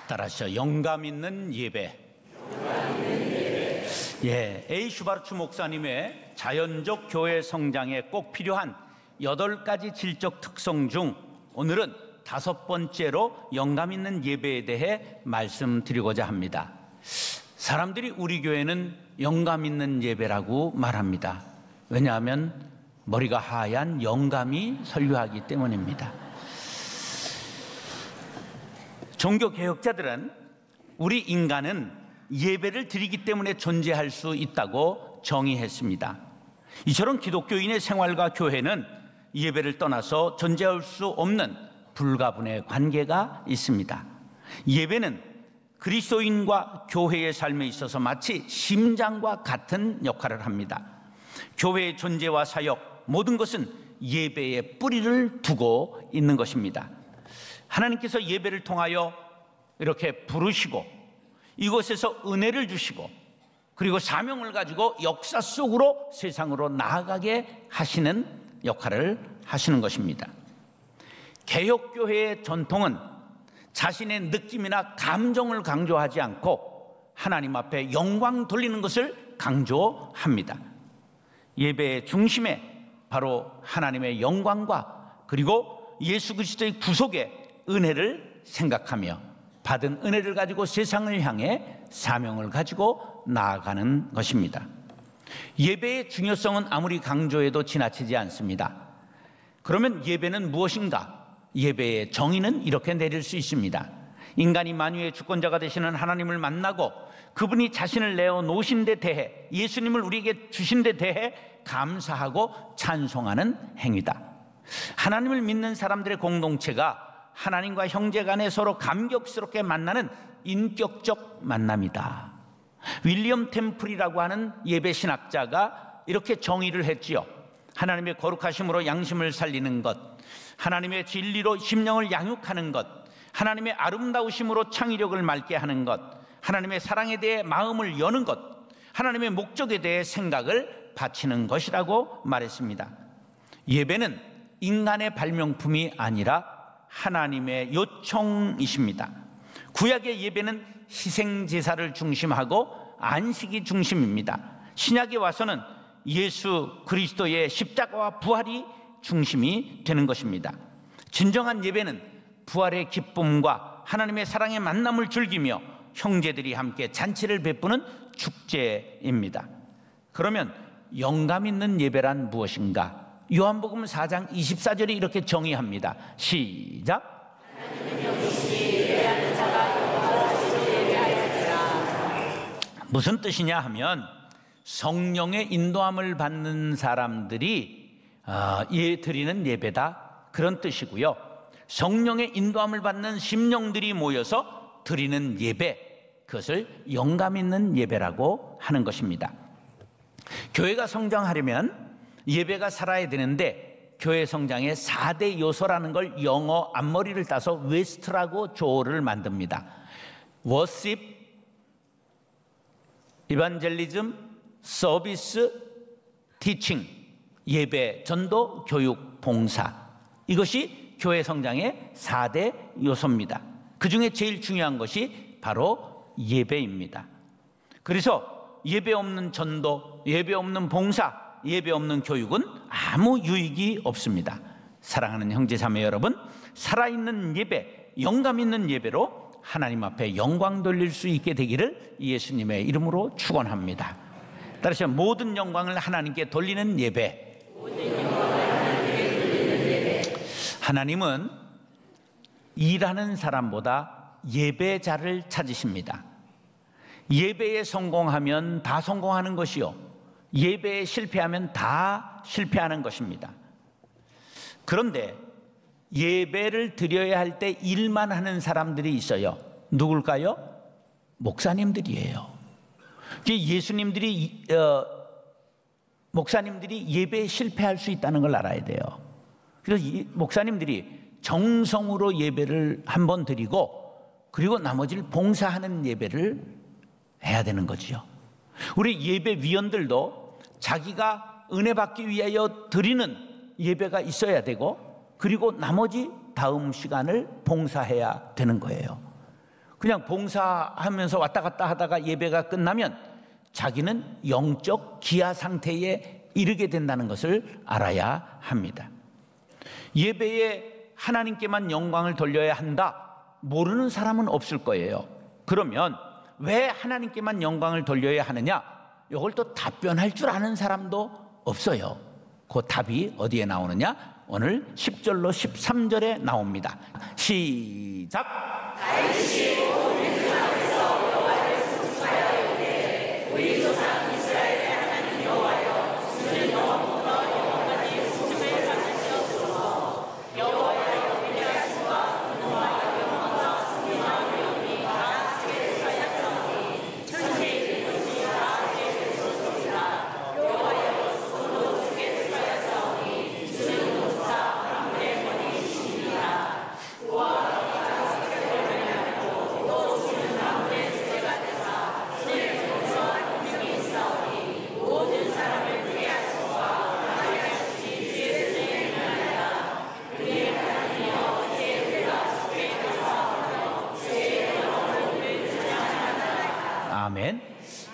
따라서 영감 있는 예배. A. 슈바르츠 목사님의 자연적 교회 성장에 꼭 필요한 8가지 질적 특성 중 오늘은 5번째로 영감 있는 예배에 대해 말씀드리고자 합니다. 사람들이 우리 교회는 영감 있는 예배라고 말합니다. 왜냐하면 머리가 하얀 영감이 설교하기 때문입니다. 종교개혁자들은 우리 인간은 예배를 드리기 때문에 존재할 수 있다고 정의했습니다. 이처럼 기독교인의 생활과 교회는 예배를 떠나서 존재할 수 없는 불가분의 관계가 있습니다. 예배는 그리스도인과 교회의 삶에 있어서 마치 심장과 같은 역할을 합니다. 교회의 존재와 사역, 모든 것은 예배에 뿌리를 두고 있는 것입니다. 하나님께서 예배를 통하여 이렇게 부르시고 이곳에서 은혜를 주시고 그리고 사명을 가지고 역사 속으로 세상으로 나아가게 하시는 역할을 하시는 것입니다. 개혁교회의 전통은 자신의 느낌이나 감정을 강조하지 않고 하나님 앞에 영광 돌리는 것을 강조합니다. 예배의 중심에 바로 하나님의 영광과 그리고 예수 그리스도의 구속의 은혜를 생각하며 받은 은혜를 가지고 세상을 향해 사명을 가지고 나아가는 것입니다. 예배의 중요성은 아무리 강조해도 지나치지 않습니다. 그러면 예배는 무엇인가? 예배의 정의는 이렇게 내릴 수 있습니다. 인간이 만유의 주권자가 되시는 하나님을 만나고 그분이 자신을 내어놓으신 데 대해 예수님을 우리에게 주신 데 대해 감사하고 찬송하는 행위다. 하나님을 믿는 사람들의 공동체가 하나님과 형제 간에 서로 감격스럽게 만나는 인격적 만남이다. 윌리엄 템플이라고 하는 예배 신학자가 이렇게 정의를 했지요. 하나님의 거룩하심으로 양심을 살리는 것, 하나님의 진리로 심령을 양육하는 것, 하나님의 아름다우심으로 창의력을 맑게 하는 것, 하나님의 사랑에 대해 마음을 여는 것, 하나님의 목적에 대해 생각을 바치는 것이라고 말했습니다. 예배는 인간의 발명품이 아니라 하나님의 요청이십니다. 구약의 예배는 희생제사를 중심하고 안식이 중심입니다. 신약에 와서는 예수 그리스도의 십자가와 부활이 중심이 되는 것입니다. 진정한 예배는 부활의 기쁨과 하나님의 사랑의 만남을 즐기며 형제들이 함께 잔치를 베푸는 축제입니다. 그러면 영감 있는 예배란 무엇인가? 요한복음 4장 24절이 이렇게 정의합니다. 시작. 무슨 뜻이냐 하면 성령의 인도함을 받는 사람들이 드리는 예배다, 그런 뜻이고요. 성령의 인도함을 받는 심령들이 모여서 드리는 예배, 그것을 영감 있는 예배라고 하는 것입니다. 교회가 성장하려면 예배가 살아야 되는데 교회 성장의 4대 요소라는 걸 영어 앞머리를 따서 웨스트라고 조어를 만듭니다. 워십, 이반젤리즘, 서비스, 티칭, 예배, 전도, 교육, 봉사, 이것이 교회 성장의 4대 요소입니다. 그 중에 제일 중요한 것이 바로 예배입니다. 그래서 예배 없는 전도, 예배 없는 봉사, 예배 없는 교육은 아무 유익이 없습니다. 사랑하는 형제자매 여러분, 살아있는 예배, 영감 있는 예배로 하나님 앞에 영광 돌릴 수 있게 되기를 예수님의 이름으로 축원합니다. 따라서 모든 영광을 하나님께 돌리는 예배. 하나님은 일하는 사람보다 예배자를 찾으십니다. 예배에 성공하면 다 성공하는 것이요, 예배에 실패하면 다 실패하는 것입니다. 그런데 예배를 드려야 할 때 일만 하는 사람들이 있어요. 누굴까요? 목사님들이에요. 목사님들이 예배에 실패할 수 있다는 걸 알아야 돼요. 그래서 목사님들이 정성으로 예배를 한번 드리고 그리고 나머지를 봉사하는 예배를 해야 되는 거지요. 우리 예배위원들도 자기가 은혜 받기 위하여 드리는 예배가 있어야 되고, 그리고 나머지 다음 시간을 봉사해야 되는 거예요. 그냥 봉사하면서 왔다 갔다 하다가 예배가 끝나면 자기는 영적 기아 상태에 이르게 된다는 것을 알아야 합니다. 예배에 하나님께만 영광을 돌려야 한다, 모르는 사람은 없을 거예요. 그러면 왜 하나님께만 영광을 돌려야 하느냐? 이걸 또 답변할 줄 아는 사람도 없어요. 그 답이 어디에 나오느냐? 오늘 10절로 13절에 나옵니다. 시작! 우리 조상 이스라엘의 하나님 여호와여, 주는 영원부터 영원까지 승천을 받으시옵소서. 여호와여, 위대하심과 분노와 영광과 승리와 위엄이 다 주께 사였사오니 천지의 이것이 다 주께 되소서리라. 여호와여, 주도 주께 사였사오니 주는 용사 만물의 머리이시니라. 우와 아멘.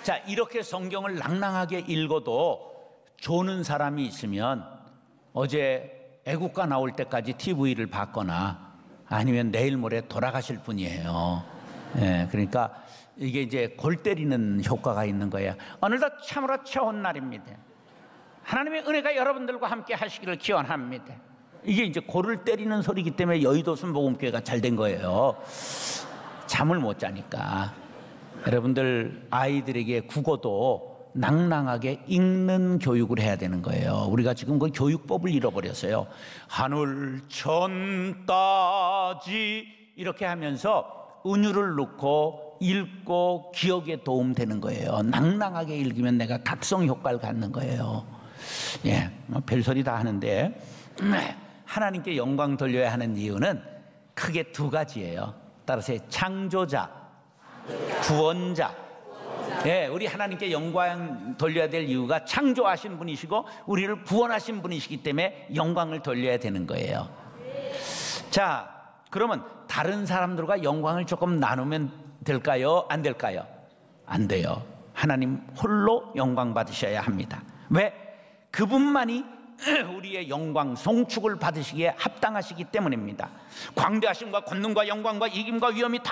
자, 이렇게 성경을 낭낭하게 읽어도 조는 사람이 있으면 어제 애국가 나올 때까지 TV를 봤거나 아니면 내일 모레 돌아가실 분이에요. 예, 그러니까 이게 이제 골 때리는 효과가 있는 거예요. 오늘도 참으로 좋은 날입니다. 하나님의 은혜가 여러분들과 함께 하시기를 기원합니다. 이게 이제 골을 때리는 소리이기 때문에 여의도 순복음교회가 잘 된 거예요. 잠을 못 자니까. 여러분들 아이들에게 국어도 낭낭하게 읽는 교육을 해야 되는 거예요. 우리가 지금 그 교육법을 잃어버렸어요. 하늘 천 따지 이렇게 하면서 은유를 넣고 읽고 기억에 도움되는 거예요. 낭낭하게 읽으면 내가 각성 효과를 갖는 거예요. 예, 별소리 다 하는데 하나님께 영광 돌려야 하는 이유는 크게 두 가지예요. 따라서 창조자, 구원자. 예, 우리 하나님께 영광 돌려야 될 이유가 창조하신 분이시고 우리를 구원하신 분이시기 때문에 영광을 돌려야 되는 거예요. 자, 그러면 다른 사람들과 영광을 조금 나누면 될까요? 안 될까요? 안 돼요. 하나님 홀로 영광 받으셔야 합니다. 왜? 그분만이 우리의 영광 송축을 받으시기에 합당하시기 때문입니다. 광대하심과 권능과 영광과 이김과 위엄이 다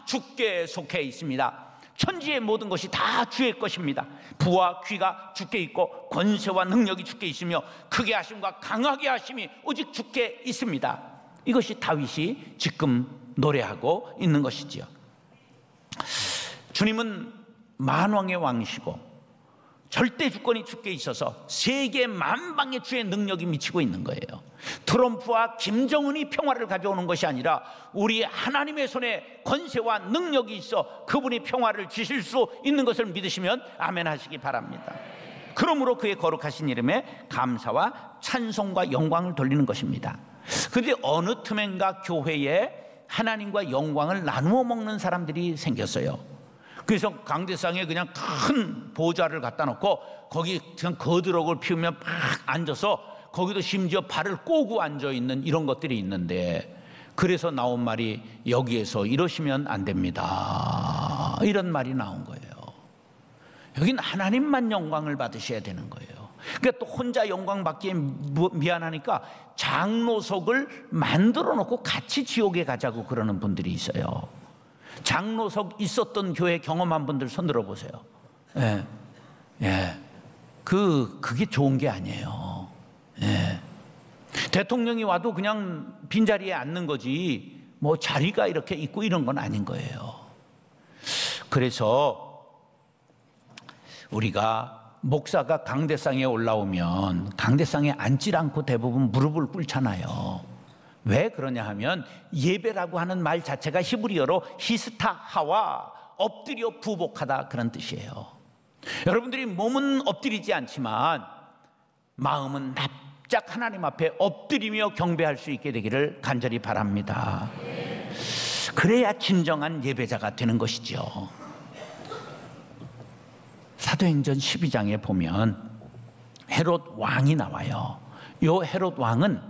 주께 속해 있습니다. 천지의 모든 것이 다 주의 것입니다. 부와 귀가 주께 있고 권세와 능력이 주께 있으며 크게 하심과 강하게 하심이 오직 주께 있습니다. 이것이 다윗이 지금 노래하고 있는 것이지요. 주님은 만왕의 왕이시고 절대 주권이 주께 있어서 세계 만방의 주의 능력이 미치고 있는 거예요. 트럼프와 김정은이 평화를 가져오는 것이 아니라 우리 하나님의 손에 권세와 능력이 있어 그분이 평화를 주실 수 있는 것을 믿으시면 아멘 하시기 바랍니다. 그러므로 그의 거룩하신 이름에 감사와 찬송과 영광을 돌리는 것입니다. 그런데 어느 틈엔가 교회에 하나님과 영광을 나누어 먹는 사람들이 생겼어요. 그래서 강대상에 그냥 큰 보좌를 갖다 놓고 거기 그냥 거드럭을 피우며 막 앉아서 거기도 심지어 발을 꼬고 앉아 있는 이런 것들이 있는데, 그래서 나온 말이 여기에서 이러시면 안 됩니다, 이런 말이 나온 거예요. 여긴 하나님만 영광을 받으셔야 되는 거예요. 그러니까 또 혼자 영광 받기에 미안하니까 장로석을 만들어 놓고 같이 지옥에 가자고 그러는 분들이 있어요. 장로석 있었던 교회 경험한 분들 손 들어보세요. 예, 예, 그게 좋은 게 아니에요. 예. 대통령이 와도 그냥 빈자리에 앉는 거지 뭐 자리가 이렇게 있고 이런 건 아닌 거예요. 그래서 우리가 목사가 강대상에 올라오면 강대상에 앉질 않고 대부분 무릎을 꿇잖아요. 왜 그러냐 하면 예배라고 하는 말 자체가 히브리어로 히스타하와 엎드려 부복하다 그런 뜻이에요. 여러분들이 몸은 엎드리지 않지만 마음은 납작 하나님 앞에 엎드리며 경배할 수 있게 되기를 간절히 바랍니다. 그래야 진정한 예배자가 되는 것이죠. 사도행전 12장에 보면 헤롯 왕이 나와요. 요 헤롯 왕은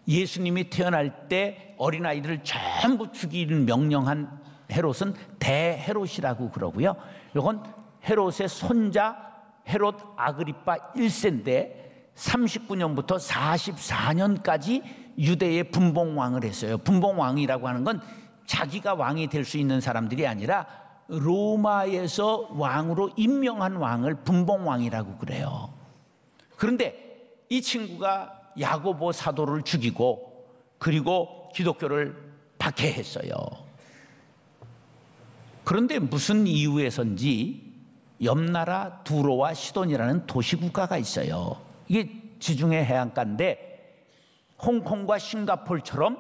예수님이 태어날 때 어린아이들을 전부 죽이는 명령한 헤롯은 대헤롯이라고 그러고요. 이건 헤롯의 손자 헤롯 아그리파 1세인데 39년부터 44년까지 유대의 분봉왕을 했어요. 분봉왕이라고 하는 건 자기가 왕이 될 수 있는 사람들이 아니라 로마에서 왕으로 임명한 왕을 분봉왕이라고 그래요. 그런데 이 친구가 야고보 사도를 죽이고 그리고 기독교를 박해했어요. 그런데 무슨 이유에선지 옆나라 두로와 시돈이라는 도시국가가 있어요. 이게 지중해 해안가인데 홍콩과 싱가포르처럼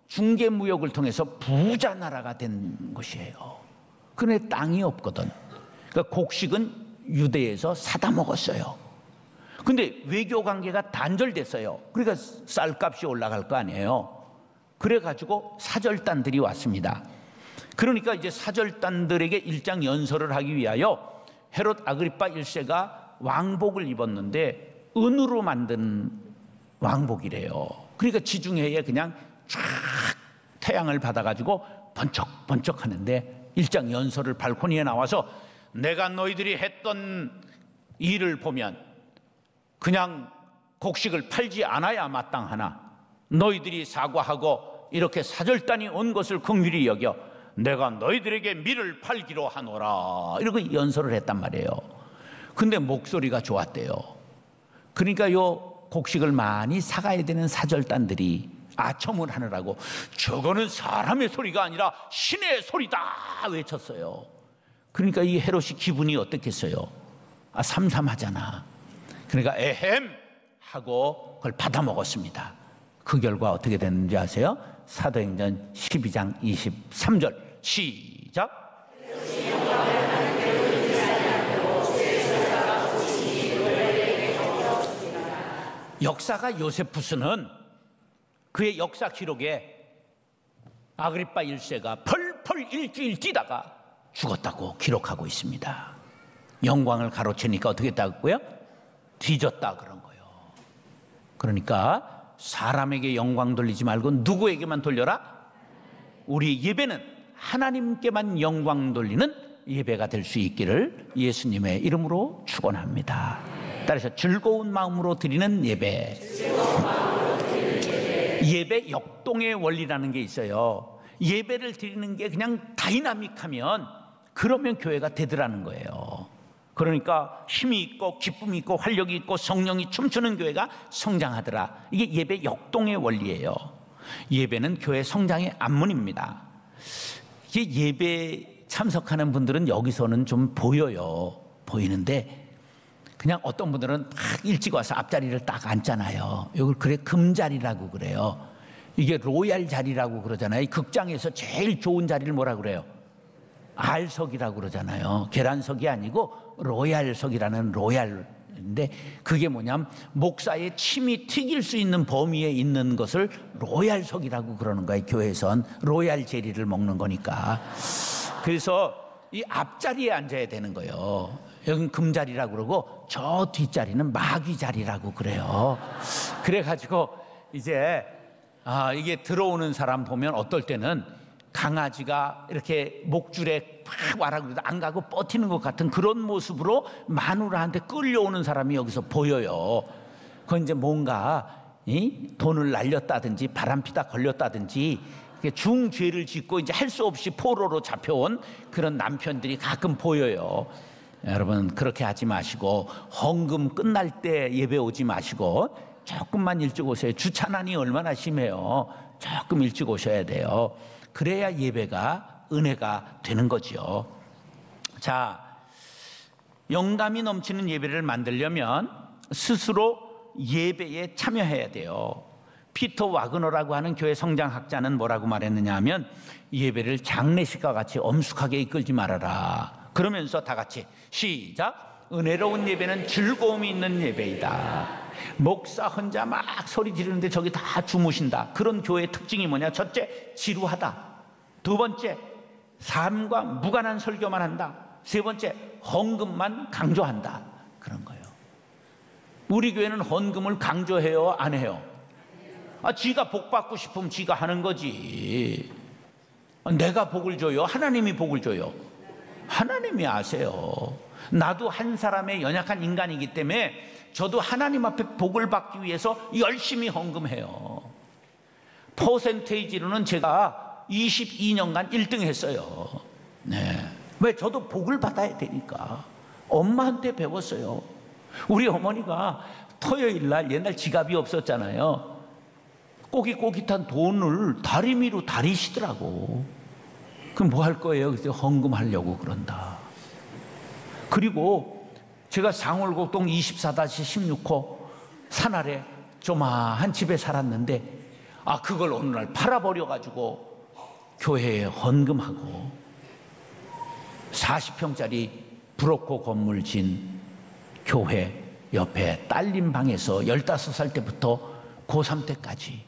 중개무역을 통해서 부자 나라가 된 곳이에요. 그런데 땅이 없거든. 그러니까 곡식은 유대에서 사다 먹었어요. 근데 외교 관계가 단절됐어요. 그러니까 쌀값이 올라갈 거 아니에요. 그래가지고 사절단들이 왔습니다. 그러니까 이제 사절단들에게 일장 연설을 하기 위하여 헤롯 아그리파 1세가 왕복을 입었는데 은으로 만든 왕복이래요. 그러니까 지중해에 그냥 쫙 태양을 받아가지고 번쩍번쩍 하는데 일장 연설을 발코니에 나와서 내가 너희들이 했던 일을 보면 그냥 곡식을 팔지 않아야 마땅하나 너희들이 사과하고 이렇게 사절단이 온 것을 긍휼히 여겨 내가 너희들에게 밀을 팔기로 하노라 이렇게 연설을 했단 말이에요. 근데 목소리가 좋았대요. 그러니까 요 곡식을 많이 사가야 되는 사절단들이 아첨을 하느라고 저거는 사람의 소리가 아니라 신의 소리다 외쳤어요. 그러니까 이 헤롯이 기분이 어떻겠어요? 삼삼하잖아. 그러니까 에헴 하고 그걸 받아 먹었습니다. 그 결과 어떻게 됐는지 아세요? 사도행전 12장 23절 시작. 역사가 요세푸스는 그의 역사 기록에 아그리파 1세가 펄펄 일주일 뛰다가 죽었다고 기록하고 있습니다. 영광을 가로채니까 어떻게 했다고요? 뒤졌다 그런 거예요. 그러니까 사람에게 영광 돌리지 말고 누구에게만 돌려라? 우리 예배는 하나님께만 영광 돌리는 예배가 될 수 있기를 예수님의 이름으로 축원합니다. 따라서 즐거운 마음으로 드리는 예배. 예배 역동의 원리라는 게 있어요. 예배를 드리는 게 그냥 다이나믹하면 그러면 교회가 되더라는 거예요. 그러니까 힘이 있고 기쁨이 있고 활력이 있고 성령이 춤추는 교회가 성장하더라. 이게 예배 역동의 원리예요. 예배는 교회 성장의 안문입니다. 이게 예배 참석하는 분들은 여기서는 좀 보여요. 보이는데 그냥 어떤 분들은 막 일찍 와서 앞자리를 딱 앉잖아요. 이걸 그래 금자리라고 그래요. 이게 로얄 자리라고 그러잖아요. 극장에서 제일 좋은 자리를 뭐라 그래요? 알석이라고 그러잖아요. 계란석이 아니고 로얄석이라는 로얄인데 그게 뭐냐면 목사의 침이 튀길 수 있는 범위에 있는 것을 로얄석이라고 그러는 거예요. 교회에선 로얄 제리를 먹는 거니까. 그래서 이 앞자리에 앉아야 되는 거예요. 여긴 금자리라고 그러고 저 뒷자리는 마귀자리라고 그래요. 그래가지고 이제 이게 들어오는 사람 보면 어떨 때는 강아지가 이렇게 목줄에 팍 와라 그래도 안 가고 버티는 것 같은 그런 모습으로 마누라한테 끌려오는 사람이 여기서 보여요. 그건 이제 뭔가 돈을 날렸다든지 바람피다 걸렸다든지 중죄를 짓고 이제 할 수 없이 포로로 잡혀온 그런 남편들이 가끔 보여요. 여러분 그렇게 하지 마시고 헌금 끝날 때 예배 오지 마시고 조금만 일찍 오세요. 주차난이 얼마나 심해요. 조금 일찍 오셔야 돼요. 그래야 예배가 은혜가 되는 거죠. 자, 영감이 넘치는 예배를 만들려면 스스로 예배에 참여해야 돼요. 피터 와그너라고 하는 교회 성장학자는 뭐라고 말했느냐 하면 예배를 장례식과 같이 엄숙하게 이끌지 말아라. 그러면서 다 같이 시작. 은혜로운 예배는 즐거움이 있는 예배이다. 목사 혼자 막 소리 지르는데 저기 다 주무신다. 그런 교회의 특징이 뭐냐? 첫째, 지루하다. 두 번째, 삶과 무관한 설교만 한다. 세 번째, 헌금만 강조한다. 그런 거예요. 우리 교회는 헌금을 강조해요, 안 해요? 지가 복 받고 싶으면 지가 하는 거지. 내가 복을 줘요? 하나님이 복을 줘요? 하나님이 아세요. 나도 한 사람의 연약한 인간이기 때문에 저도 하나님 앞에 복을 받기 위해서 열심히 헌금해요. 퍼센테이지로는 제가 22년간 1등 했어요. 네. 왜? 저도 복을 받아야 되니까. 엄마한테 배웠어요. 우리 어머니가 토요일 날, 옛날 지갑이 없었잖아요. 꼬깃꼬깃한 돈을 다리미로 다리시더라고. 그럼 뭐 할 거예요? 그래서 헌금하려고 그런다. 그리고 제가 상월곡동 24-16호 산 아래 조마한 집에 살았는데 그걸 어느 날 팔아버려가지고 교회에 헌금하고 40평짜리 브로커 건물 진 교회 옆에 딸린 방에서 15살 때부터 고3 때까지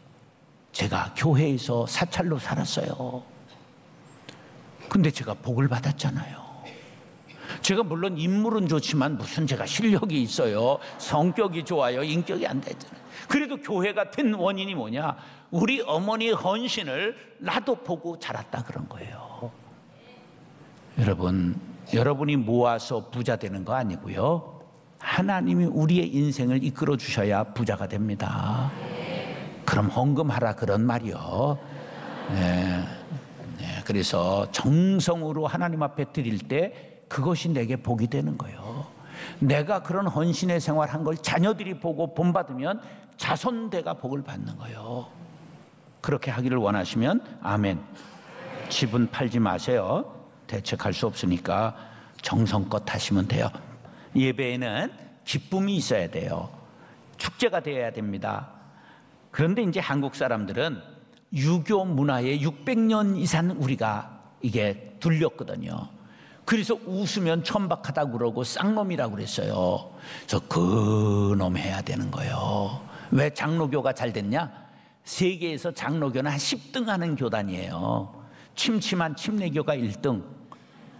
제가 교회에서 사찰로 살았어요. 근데 제가 복을 받았잖아요. 제가 물론 인물은 좋지만 무슨 제가 실력이 있어요. 성격이 좋아요. 인격이 안 되잖아요. 그래도 교회가 된 원인이 뭐냐? 우리 어머니의 헌신을 나도 보고 자랐다 그런 거예요. 여러분, 여러분이 모아서 부자 되는 거 아니고요. 하나님이 우리의 인생을 이끌어 주셔야 부자가 됩니다. 그럼 헌금하라 그런 말이요. 네. 그래서 정성으로 하나님 앞에 드릴 때 그것이 내게 복이 되는 거예요. 내가 그런 헌신의 생활한 걸 자녀들이 보고 본받으면 자손대가 복을 받는 거예요. 그렇게 하기를 원하시면 아멘. 집은 팔지 마세요. 대책할 수 없으니까 정성껏 하시면 돼요. 예배에는 기쁨이 있어야 돼요. 축제가 되어야 됩니다. 그런데 이제 한국 사람들은 유교 문화에 600년 이상 우리가 이게 둘렸거든요. 그래서 웃으면 천박하다고 그러고 쌍놈이라고 그랬어요. 그래서 그놈 해야 되는 거예요. 왜 장로교가 잘 됐냐? 세계에서 장로교는 한 10등 하는 교단이에요. 침침한 침례교가 1등,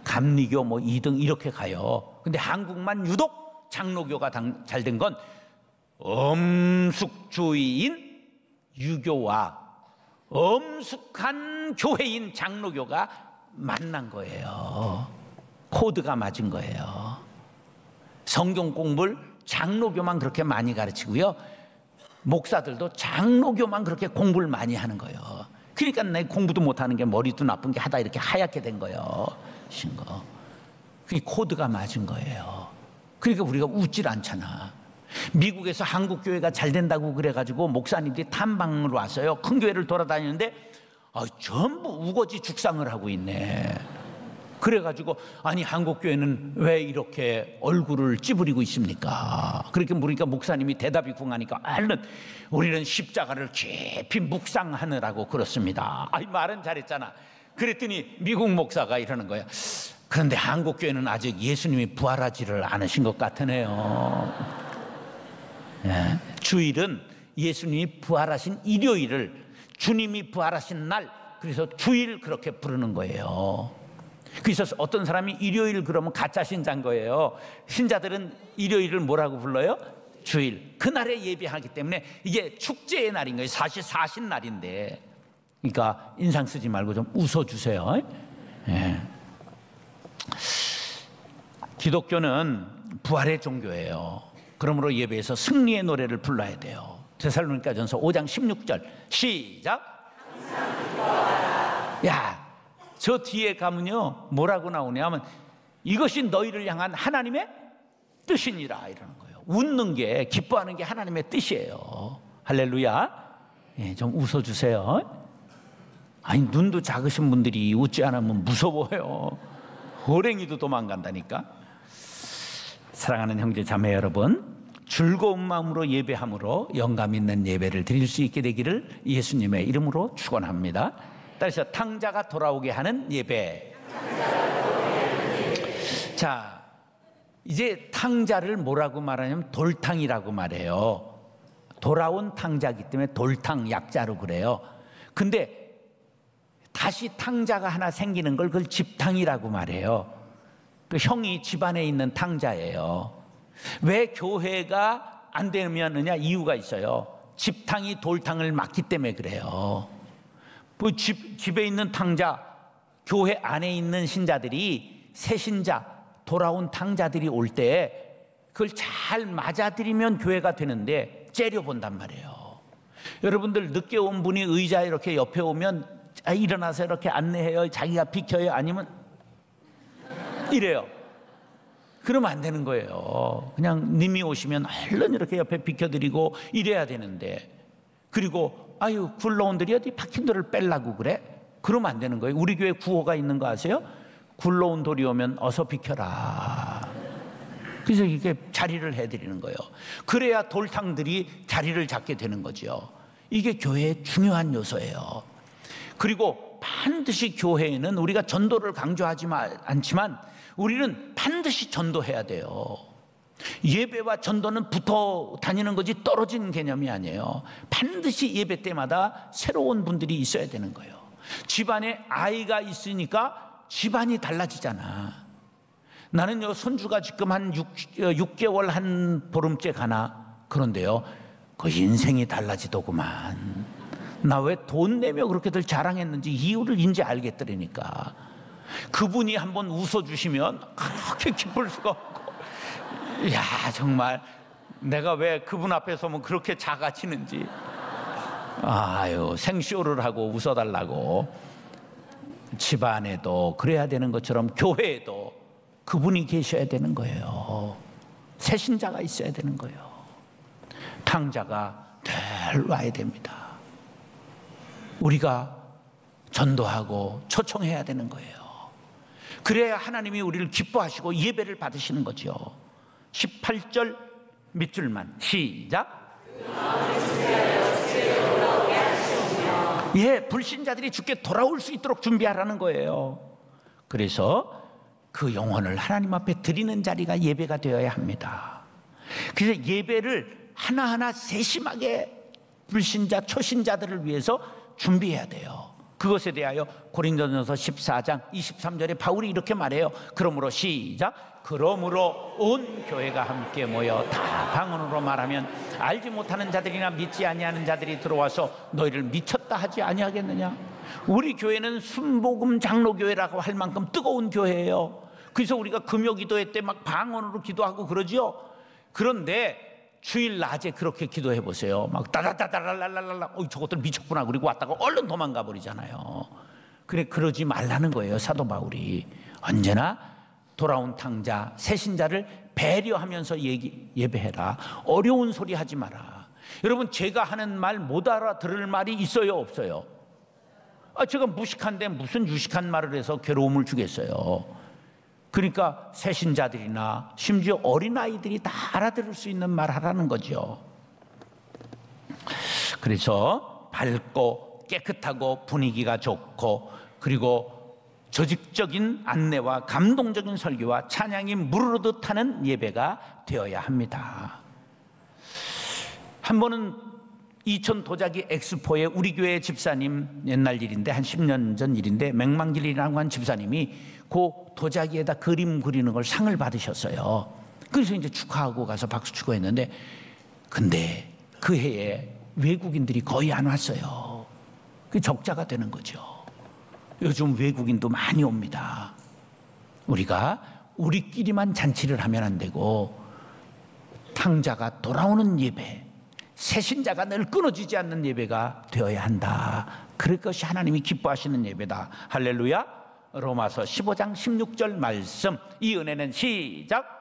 감리교 뭐 2등 이렇게 가요. 근데 한국만 유독 장로교가 잘 된 건 엄숙주의인 유교와 엄숙한 교회인 장로교가 만난 거예요. 코드가 맞은 거예요. 성경 공부를 장로교만 그렇게 많이 가르치고요. 목사들도 장로교만 그렇게 공부를 많이 하는 거예요. 그러니까 내 공부도 못하는 게 머리도 나쁜 게 하다 이렇게 하얗게 된 거예요. 신거. 그게 코드가 맞은 거예요. 그러니까 우리가 웃질 않잖아. 미국에서 한국 교회가 잘 된다고 그래가지고 목사님들이 탐방으로 왔어요. 큰 교회를 돌아다니는데 전부 우거지 죽상을 하고 있네. 그래가지고 아니 한국 교회는 왜 이렇게 얼굴을 찌푸리고 있습니까? 그렇게 물으니까 목사님이 대답이 궁하니까 얼른 우리는 십자가를 깊이 묵상하느라고 그렇습니다. 말은 잘했잖아. 그랬더니 미국 목사가 이러는 거야. 그런데 한국 교회는 아직 예수님이 부활하지를 않으신 것 같으네요. 네. 주일은 예수님이 부활하신 일요일을 주님이 부활하신 날, 그래서 주일 그렇게 부르는 거예요. 그래서 어떤 사람이 일요일 그러면 가짜 신자인 거예요. 신자들은 일요일을 뭐라고 불러요? 주일. 그날에 예배하기 때문에 이게 축제의 날인 거예요. 사실 사신날인데. 그러니까 인상 쓰지 말고 좀 웃어주세요. 네. 기독교는 부활의 종교예요. 그러므로 예배에서 승리의 노래를 불러야 돼요. 데살로니가전서 5장 16절 시작. 야, 저 뒤에 가면요 뭐라고 나오냐면 이것이 너희를 향한 하나님의 뜻이니라 이러는 거예요. 웃는 게, 기뻐하는 게 하나님의 뜻이에요. 할렐루야. 예, 좀 웃어주세요. 아니 눈도 작으신 분들이 웃지 않으면 무서워요. 호랭이도 도망간다니까. 사랑하는 형제 자매 여러분, 즐거운 마음으로 예배함으로 영감 있는 예배를 드릴 수 있게 되기를 예수님의 이름으로 축원합니다. 따라서 탕자가 돌아오게 하는 예배. 자, 이제 탕자를 뭐라고 말하냐면 돌탕이라고 말해요. 돌아온 탕자이기 때문에 돌탕 약자로 그래요. 근데 다시 탕자가 하나 생기는 걸 그걸 집탕이라고 말해요. 그 형이 집안에 있는 탕자예요. 왜 교회가 안 되느냐 이유가 있어요. 집탕이 돌탕을 막기 때문에 그래요. 그 집에 있는 탕자, 교회 안에 있는 신자들이 새 신자, 돌아온 탕자들이 올 때 그걸 잘 맞아들이면 교회가 되는데 째려본단 말이에요. 여러분들 늦게 온 분이 의자에 이렇게 옆에 오면 일어나서 이렇게 안내해요? 자기가 비켜요? 아니면 이래요? 그러면 안 되는 거예요. 그냥 님이 오시면 얼른 이렇게 옆에 비켜드리고 이래야 되는데, 그리고 아유 굴러온들이 어디 박힌 돌을 빼려고 그래? 그러면 안 되는 거예요. 우리 교회 구호가 있는 거 아세요? 굴러온 돌이 오면 어서 비켜라. 그래서 이렇게 자리를 해드리는 거예요. 그래야 돌탕들이 자리를 잡게 되는 거죠. 이게 교회의 중요한 요소예요. 그리고 반드시 교회에는 우리가 전도를 강조하지 않지만 우리는 반드시 전도해야 돼요. 예배와 전도는 붙어 다니는 거지 떨어진 개념이 아니에요. 반드시 예배 때마다 새로운 분들이 있어야 되는 거예요. 집안에 아이가 있으니까 집안이 달라지잖아. 나는요 손주가 지금 한 6개월 한 보름째 가나 그런데요 그 인생이 달라지더구만. 나 왜 돈 내며 그렇게들 자랑했는지 이유를 이제 알겠더라니까. 그분이 한번 웃어주시면 그렇게 기쁠 수가 없고, 야 정말 내가 왜 그분 앞에 서면 그렇게 작아지는지. 아유 생쇼를 하고 웃어달라고. 집안에도 그래야 되는 것처럼 교회에도 그분이 계셔야 되는 거예요. 새신자가 있어야 되는 거예요. 탕자가 늘 와야 됩니다. 우리가 전도하고 초청해야 되는 거예요. 그래야 하나님이 우리를 기뻐하시고 예배를 받으시는 거죠. 18절 밑줄만 시작. 예, 불신자들이 주께 돌아올 수 있도록 준비하라는 거예요. 그래서 그 영혼을 하나님 앞에 드리는 자리가 예배가 되어야 합니다. 그래서 예배를 하나하나 세심하게 불신자, 초신자들을 위해서 준비해야 돼요. 그것에 대하여 고린도전서 14장 23절에 바울이 이렇게 말해요. 그러므로 시작. 그러므로 온 교회가 함께 모여 다 방언으로 말하면 알지 못하는 자들이나 믿지 아니하는 자들이 들어와서 너희를 미쳤다 하지 아니하겠느냐. 우리 교회는 순복음 장로교회라고 할 만큼 뜨거운 교회예요. 그래서 우리가 금요기도회 때 막 방언으로 기도하고 그러죠. 그런데 주일 낮에 그렇게 기도해 보세요. 막 따다다다랄랄랄라, 저것들 미쳤구나 그리고 왔다가 얼른 도망가 버리잖아요. 그래, 그러지 말라는 거예요. 사도 바울이 언제나 돌아온 탕자, 새신자를 배려하면서 예배해라. 어려운 소리 하지 마라. 여러분, 제가 하는 말 못 알아들을 말이 있어요, 없어요? 제가 무식한데 무슨 유식한 말을 해서 괴로움을 주겠어요. 그러니까 새신자들이나 심지어 어린아이들이 다 알아들을 수 있는 말 하라는 거죠. 그래서 밝고 깨끗하고 분위기가 좋고, 그리고 조직적인 안내와 감동적인 설교와 찬양이 무르르듯 하는 예배가 되어야 합니다. 한 번은 이천 도자기 엑스포에 우리 교회 집사님, 옛날 일인데 한 10년 전 일인데, 맹망길이라고 한 집사님이 그 도자기에다 그림 그리는 걸 상을 받으셨어요. 그래서 이제 축하하고 가서 박수 치고 했는데, 근데 그 해에 외국인들이 거의 안 왔어요. 그 적자가 되는 거죠. 요즘 외국인도 많이 옵니다. 우리가 우리끼리만 잔치를 하면 안 되고, 탕자가 돌아오는 예배, 새신자가 늘 끊어지지 않는 예배가 되어야 한다. 그럴 것이 하나님이 기뻐하시는 예배다. 할렐루야. 로마서 15장 16절 말씀, 이 은혜는 시작.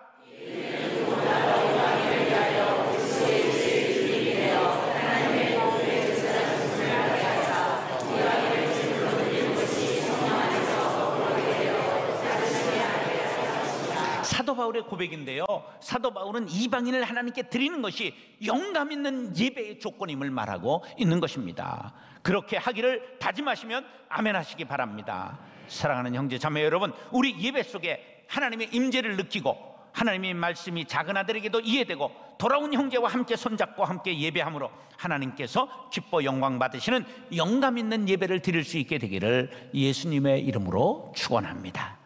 사도 바울의 고백인데요, 사도 바울은 이방인을 하나님께 드리는 것이 영감 있는 예배의 조건임을 말하고 있는 것입니다. 그렇게 하기를 다짐하시면 아멘 하시기 바랍니다. 사랑하는 형제 자매 여러분, 우리 예배 속에 하나님의 임재를 느끼고 하나님의 말씀이 작은 아들에게도 이해되고 돌아온 형제와 함께 손잡고 함께 예배함으로 하나님께서 기뻐 영광 받으시는 영감 있는 예배를 드릴 수 있게 되기를 예수님의 이름으로 축원합니다.